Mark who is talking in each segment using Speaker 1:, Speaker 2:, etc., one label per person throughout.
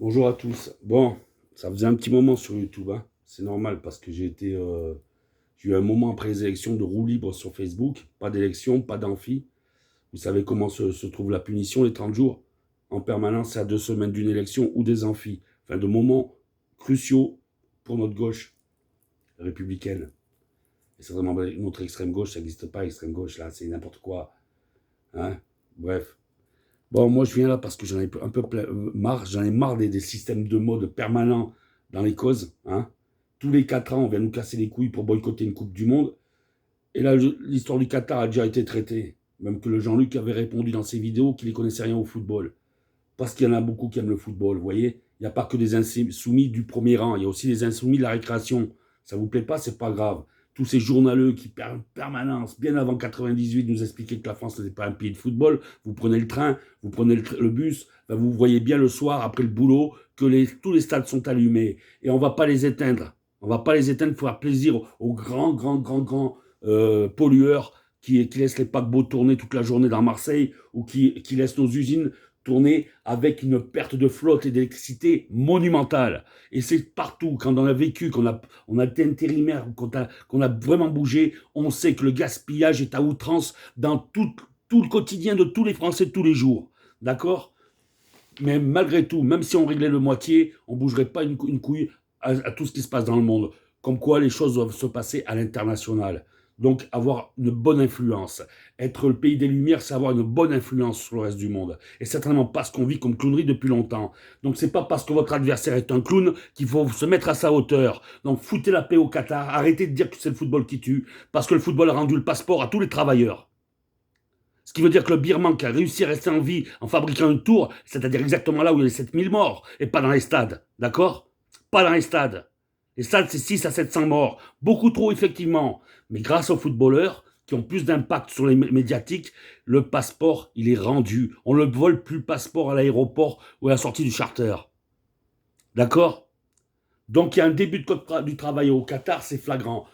Speaker 1: Bonjour à tous. Bon, ça faisait un petit moment sur YouTube, hein. C'est normal parce que j'ai eu un moment après les élections de roue libre sur Facebook. Pas d'élection, pas d'amphi. Vous savez comment se trouve la punition, les 30 jours en permanence, c'est à 2 semaines d'une élection ou des amphis. Enfin, de moments cruciaux pour notre gauche républicaine. Et c'est vraiment notre extrême gauche, ça n'existe pas, extrême gauche, là, c'est n'importe quoi. Hein. Bref. Bon, moi, je viens là parce que j'en ai un peu marre. J'en ai marre des systèmes de mode permanents dans les causes. Hein. Tous les 4 ans, on vient nous casser les couilles pour boycotter une Coupe du Monde. Et là, l'histoire du Qatar a déjà été traitée. Même que le Jean-Luc avait répondu dans ses vidéos qu'il ne connaissait rien au football. Parce qu'il y en a beaucoup qui aiment le football, vous voyez. Il n'y a pas que des insoumis du premier rang. Il y a aussi des insoumis de la récréation. Ça vous plaît pas, c'est pas grave. Tous ces journaleux qui, en permanence, bien avant 98, nous expliquaient que la France n'était pas un pays de football. Vous prenez le train, vous prenez le bus, ben vous voyez bien le soir, après le boulot, que tous les stades sont allumés. Et on ne va pas les éteindre. On ne va pas les éteindre pour faire plaisir aux grands pollueurs qui laissent les paquebots tourner toute la journée dans Marseille ou qui laissent nos usines tourner avec une perte de flotte et d'électricité monumentale. Et c'est partout, quand on a vécu, on a été intérimaire, qu'on a vraiment bougé, on sait que le gaspillage est à outrance dans tout le quotidien de tous les Français tous les jours. D'accord? Mais malgré tout, même si on réglait le moitié, on ne bougerait pas une couille à tout ce qui se passe dans le monde. Comme quoi les choses doivent se passer à l'international. Donc avoir une bonne influence. Être le pays des Lumières, c'est avoir une bonne influence sur le reste du monde. Et certainement pas ce qu'on vit comme clownerie depuis longtemps. Donc c'est pas parce que votre adversaire est un clown qu'il faut se mettre à sa hauteur. Donc foutez la paix au Qatar, arrêtez de dire que c'est le football qui tue, parce que le football a rendu le passeport à tous les travailleurs. Ce qui veut dire que le Birman qui a réussi à rester en vie en fabriquant une tour, c'est-à-dire exactement là où il y a les 7000 morts, et pas dans les stades, d'accord? Pas dans les stades. Les stades, c'est 6 à 700 morts. Beaucoup trop, effectivement. Mais grâce aux footballeurs, qui ont plus d'impact sur les médiatiques, le passeport, il est rendu. On ne vole plus le passeport à l'aéroport ou à la sortie du charter. D'accord? Donc, il y a un début de code du travail au Qatar, c'est flagrant.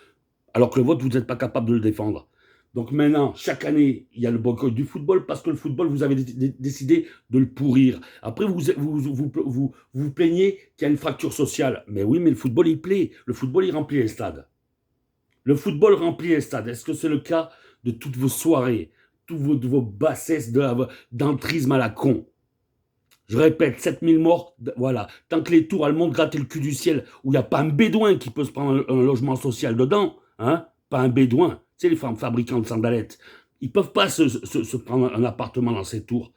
Speaker 1: Alors que le vote, vous n'êtes pas capable de le défendre. Donc maintenant, chaque année, il y a le boycott du football parce que le football, vous avez décidé de le pourrir. Après, vous plaignez qu'il y a une fracture sociale. Mais oui, mais le football, il plaît. Le football, il remplit les stades. Le football remplit les stades. Est-ce que c'est le cas de toutes vos soirées, toutes vos bassesses d'entrisme à la con? Je répète, 7000 morts, voilà. Tant que les tours allemandes grattent le cul du ciel, où il n'y a pas un bédouin qui peut se prendre un logement social dedans, hein, pas un bédouin, c'est les femmes fabricants de sandalettes. Ils ne peuvent pas se prendre un appartement dans ces tours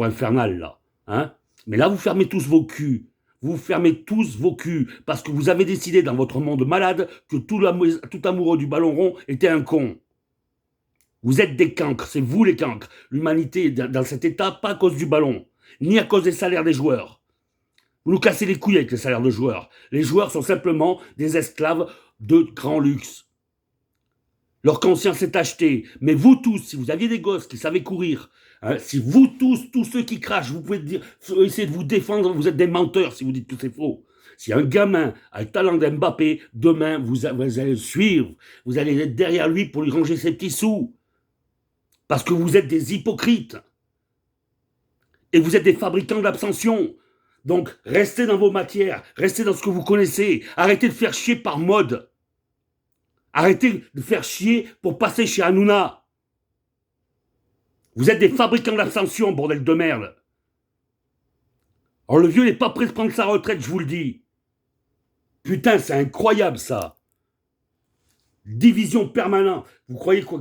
Speaker 1: infernales, là. Hein. Mais là, vous fermez tous vos culs. Vous fermez tous vos culs, parce que vous avez décidé dans votre monde malade que tout amoureux du ballon rond était un con. Vous êtes des cancres, c'est vous les cancres. L'humanité est dans cet état, pas à cause du ballon, ni à cause des salaires des joueurs. Vous nous cassez les couilles avec les salaires de joueurs. Les joueurs sont simplement des esclaves de grand luxe. Leur conscience est achetée. Mais vous tous, si vous aviez des gosses qui savaient courir, hein, si vous tous ceux qui crachent, vous pouvez essayer de vous défendre, vous êtes des menteurs si vous dites que c'est faux. Si un gamin a le talent d'Mbappé, demain, vous allez le suivre. Vous allez être derrière lui pour lui ranger ses petits sous. Parce que vous êtes des hypocrites. Et vous êtes des fabricants d'abstention. Donc, restez dans vos matières, restez dans ce que vous connaissez. Arrêtez de faire chier par mode. Arrêtez de faire chier pour passer chez Hanouna. Vous êtes des fabricants d'abstention, bordel de merde. Alors le vieux n'est pas prêt de prendre sa retraite, je vous le dis. Putain, c'est incroyable ça. Division permanente. Vous croyez quoi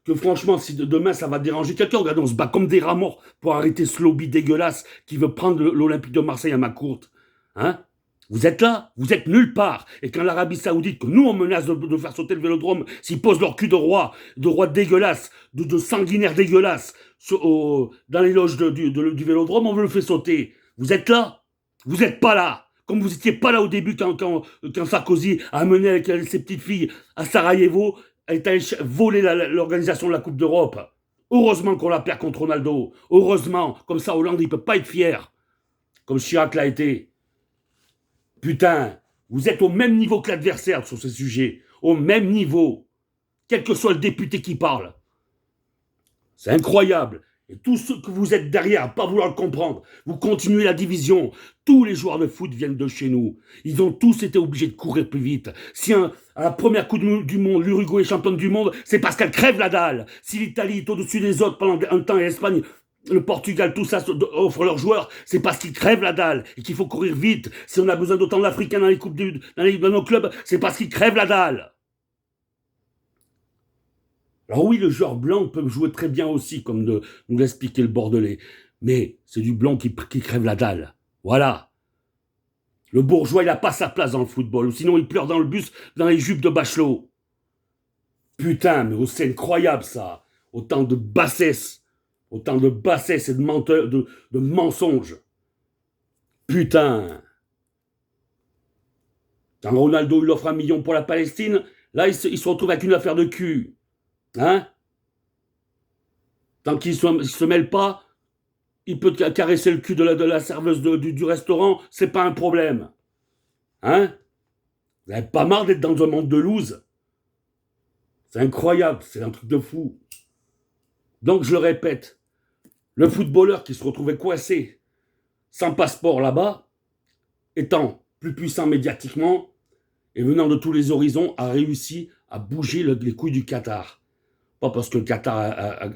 Speaker 1: que franchement, si demain ça va déranger quelqu'un, regardez, on se bat comme des rats morts pour arrêter ce lobby dégueulasse qui veut prendre l'Olympique de Marseille à ma courte. Hein? Vous êtes là, vous êtes nulle part. Et quand l'Arabie Saoudite, que nous on menace de faire sauter le vélodrome, s'ils posent leur cul de roi dégueulasse, de sanguinaire dégueulasse, dans les loges du vélodrome, on veut le faire sauter. Vous êtes là? Vous n'êtes pas là. Comme vous n'étiez pas là au début quand Sarkozy a mené avec ses petites filles à Sarajevo, elle est allée voler l'organisation de la Coupe d'Europe. Heureusement qu'on la perd contre Ronaldo. Heureusement, comme ça Hollande il ne peut pas être fier. Comme Chirac l'a été. Putain, vous êtes au même niveau que l'adversaire sur ce sujet. Au même niveau. Quel que soit le député qui parle. C'est incroyable. Et tous ceux que vous êtes derrière à pas vouloir le comprendre, vous continuez la division. Tous les joueurs de foot viennent de chez nous. Ils ont tous été obligés de courir plus vite. Si à la première Coupe du Monde, l'Uruguay est championne du monde, c'est parce qu'elle crève la dalle. Si l'Italie est au-dessus des autres pendant un temps et l'Espagne, le Portugal, tout ça offre leurs joueurs, c'est parce qu'ils crèvent la dalle et qu'il faut courir vite. Si on a besoin d'autant d'Africains dans les coupes dans nos clubs, c'est parce qu'ils crèvent la dalle. Alors oui, le joueur blanc peut jouer très bien aussi, comme nous l'expliquait le Bordelais. Mais c'est du blanc qui crève la dalle. Voilà. Le bourgeois, il n'a pas sa place dans le football. Ou sinon, il pleure dans le bus, dans les jupes de Bachelot. Putain, mais c'est incroyable ça. Autant de bassesse. Autant de bassesse et de mensonges. Putain. Quand Ronaldo, il offre 1 million pour la Palestine, là, il se retrouve avec une affaire de cul. Hein? Tant qu'il ne se mêle pas, il peut caresser le cul de la serveuse du restaurant, c'est pas un problème. Hein? Vous n'avez pas marre d'être dans un monde de loose? C'est incroyable, c'est un truc de fou. Donc je le répète, le footballeur qui se retrouvait coincé, sans passeport là-bas, étant plus puissant médiatiquement et venant de tous les horizons, a réussi à bouger les couilles du Qatar. Pas parce que le Qatar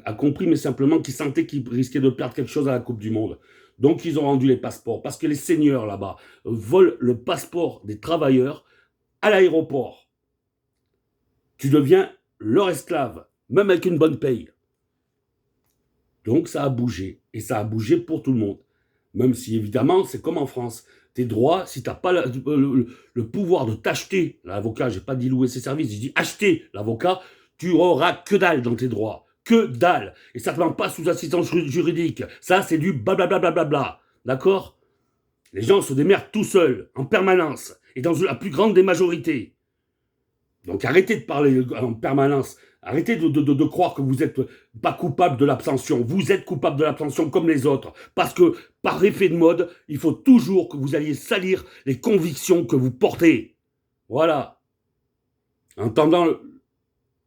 Speaker 1: a compris, mais simplement qu'ils sentaient qu'ils risquaient de perdre quelque chose à la Coupe du Monde. Donc ils ont rendu les passeports, parce que les seigneurs là-bas volent le passeport des travailleurs à l'aéroport. Tu deviens leur esclave, même avec une bonne paye. Donc ça a bougé, et ça a bougé pour tout le monde. Même si évidemment, c'est comme en France. Tes droits, si tu n'as pas le pouvoir de t'acheter l'avocat, j'ai pas dit louer ses services, j'ai dit acheter l'avocat, tu auras que dalle dans tes droits. Que dalle. Et ça ne te vend pas sous assistance juridique. Ça, c'est du blablabla. D'accord? Les gens se démerdent tout seuls, en permanence, et dans la plus grande des majorités. Donc arrêtez de parler en permanence. Arrêtez de croire que vous n'êtes pas coupable de l'abstention. Vous êtes coupable de l'abstention comme les autres. Parce que, par effet de mode, il faut toujours que vous alliez salir les convictions que vous portez. Voilà. En attendant,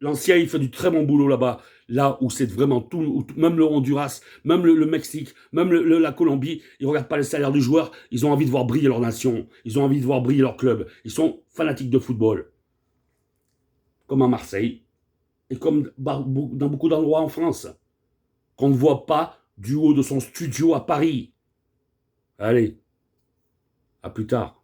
Speaker 1: l'ancien, il fait du très bon boulot là-bas. Là où c'est vraiment tout, même le Honduras, même le Mexique, même la Colombie, ils ne regardent pas les salaires du joueur. Ils ont envie de voir briller leur nation. Ils ont envie de voir briller leur club. Ils sont fanatiques de football. Comme à Marseille. Et comme dans beaucoup d'endroits en France, qu'on ne voit pas du haut de son studio à Paris. Allez, à plus tard.